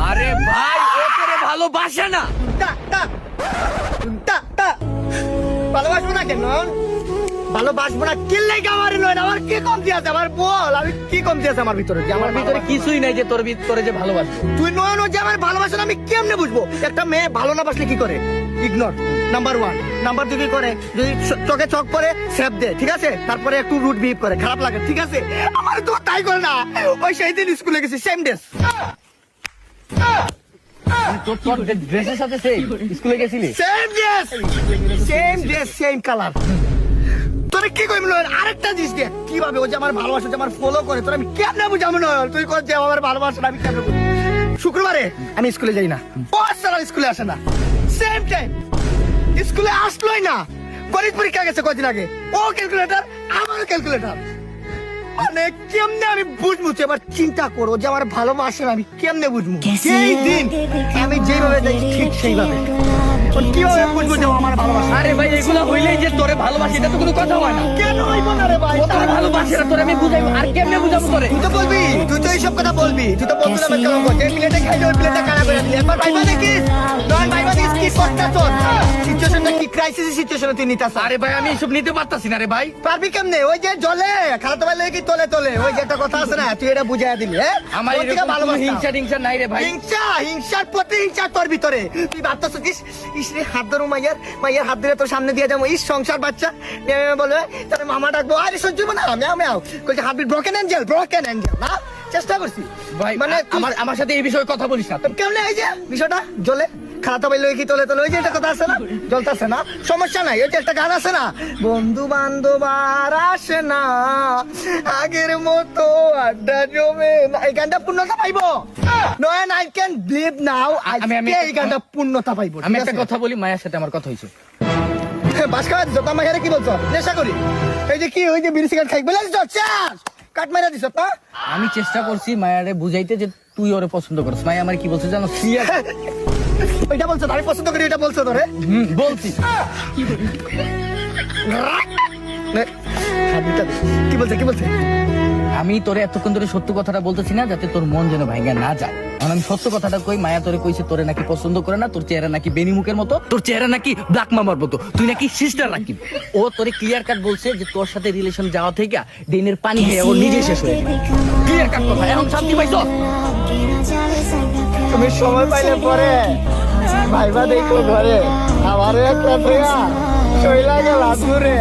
আরে ভাই ও তোরে ভালোবাসে না। ভালোবাসবো না কেন? ভালোবাসবো না কি লাগে? আমার নয়, আমার কি কমতি আছে? আমার বল, আমি কি কমতি আছে আমার ভিতরে? যে আমার ভিতরে কিছুই নাই যে তোর ভিতরে যে ভালোবাসবো। তুই নয় যে আমার ভালোবাসা না, আমি কেমনে বুঝবো? একটা মেয়ে ভালো না বাসলে কি করে? Ignore, number 1। নাম্বার 2 কি করে? যদি চোখে চোখ পরে সেভ দে, ঠিক আছে? তারপরে একটু রুট বিহেভ করে, খারাপ লাগে, ঠিক আছে? আমার তো তাই করে না। ওই সেই দিন স্কুলে গেছি, সেম ড্রেস। তোর ড্রেসের সাথে সেই স্কুলে গেছিলি? Same dress, same dress, same colour. তোরে কি কইম নয়? আরেকটা জিনিস দেখ কিভাবে ও যে আমার ভালোবাসা, যে আমার ফলো করে, তোর আমি কেমনে বুঝাবো? নয় তুই কর যে আমার ভালোবাসা আমি কেমনে বুঝবো? শুক্রবারে আমি স্কুলে যাই না, ও সারা স্কুলে আসে না, সেম টাইম স্কুলে আসলোই না। গণিত পরীক্ষা গেছে কদিন আগে, ও ক্যালকুলেটর, আমারও ক্যালকুলেটর। মানে কেমনে আমি বুঝবো? তুই এবার চিন্তা করো যে আমার ভালোবাসা আমি কেমনে বুঝবো? সেই দিন আমি যেভাবে দেখি ঠিক সেইভাবে। কিভাবে বুঝবো যে ও আমার ভালোবাসা? আরে ভাই এগুলা হইলেই যে তোরে ভালোবাসি এটা তো কোনো কথা হয় না। কেন হইব না রে ভাই? ও তোরে ভালোবাসে না, তোরে আমি বুঝাইবো। আর কেমনে বুঝাবো তোরে? তুই তো বলবি, তুই তো এইসব কথা বলবি। তুই তো বলবি না আমি কেমন করছি, এই প্লেটে খাইলে ওই প্লেটে কানা করে দিলি। একবার ভাইবা দেখিস, নয় ভাইবা দেখিস কি করতে তোর সিচুয়েশনটা কি ক্রাইসিস সিচুয়েশনে তুই নিতাস। আরে ভাই আমি এসব নিতে পারতাছি না রে ভাই। পারবি কেমনে? ওই যে জলে খালাতো ভাই লেগে কি তোলে তোলে, ওই যে একটা কথা আছে না, তুই এটা বুঝাইয়া দিলি। হ্যাঁ আমার ওর থেকে এরকম কোনো ভালোবাসা। হিংসা টিংসা নাই রে ভাই। হিংসার প্রতি হিংসা তোর ভিতরে। তুই ভাবতেছিস ইসরে হাত ধরো মাইয়ার হাত ধরে তোর সামনে দিয়ে যাবো, ইস সংসার বাচ্চা বলে তাহলে মামা ডাকবো, আরে সহ্য না ম্যাও ম্যাও বলছে হাত ব্রোকেন এঞ্জেল না। চেষ্টা করছি ভাই মানে আমার সাথে এই বিষয়ে কথা বলিস না। কেমনে এই যে বিষয়টা জলে খালাতো ভাই লই কি তোলে তোলে, ওই যে একটা কথা আছে না, জ্বলতেছে না, সমস্যা নাই। ওই যে একটা গান আছে না, বন্ধু বান্ধব আর আসে না, আগের মতো আড্ডা জমে না। এই গানটা পূর্ণতা পাইবো নয়, আই ক্যান বিলিভ নাও আমি এই গানটা পূর্ণতা পাইবো। আমি একটা কথা বলি, মায়ের সাথে আমার কথা হয়েছে। বাস খাওয়া দিছ তা মাইয়ারে কি বলছো? নেশা করি এই যে কি ওই যে বিড়ি সিগারেট খাই বলে কাট মাইরা দিছ না। আমি চেষ্টা করছি মায়ারে বুঝাইতে যে তুই ওরে পছন্দ করিস। মায়া আমার কি বলছে জানো? ওইটা বলছো আমি পছন্দ করি, এটা বলছো তোরে? বলছি কি বলছে কি বলছে? আমি তোরে এতক্ষণ ধরে সত্য কথাটা বলতেছি না যাতে তোর মন যেন ভাঙা না যায়। কারণ আমি সত্য কথাটা কই, মায়া তোরে কইছে তোরে নাকি পছন্দ করে না, তোর চেহারা নাকি বেনিমুখের মতো, তোর চেহারা নাকি ব্ল্যাক মামার মতো, তুই নাকি সিস্টার রাকিব। ও তোরে ক্লিয়ার কাট বলছে যে তোর সাথে রিলেশন যাওয়া থেকে ডেনের পানি খেয়ে ও নিজে শেষ হয়ে ক্লিয়ার কাট কথা। এখন শান্তি পাইছো? তুমি সময় পাইলে পরে ভাইবা দেখো ঘরে, আমারও একটা শৈলা গেল দূরে।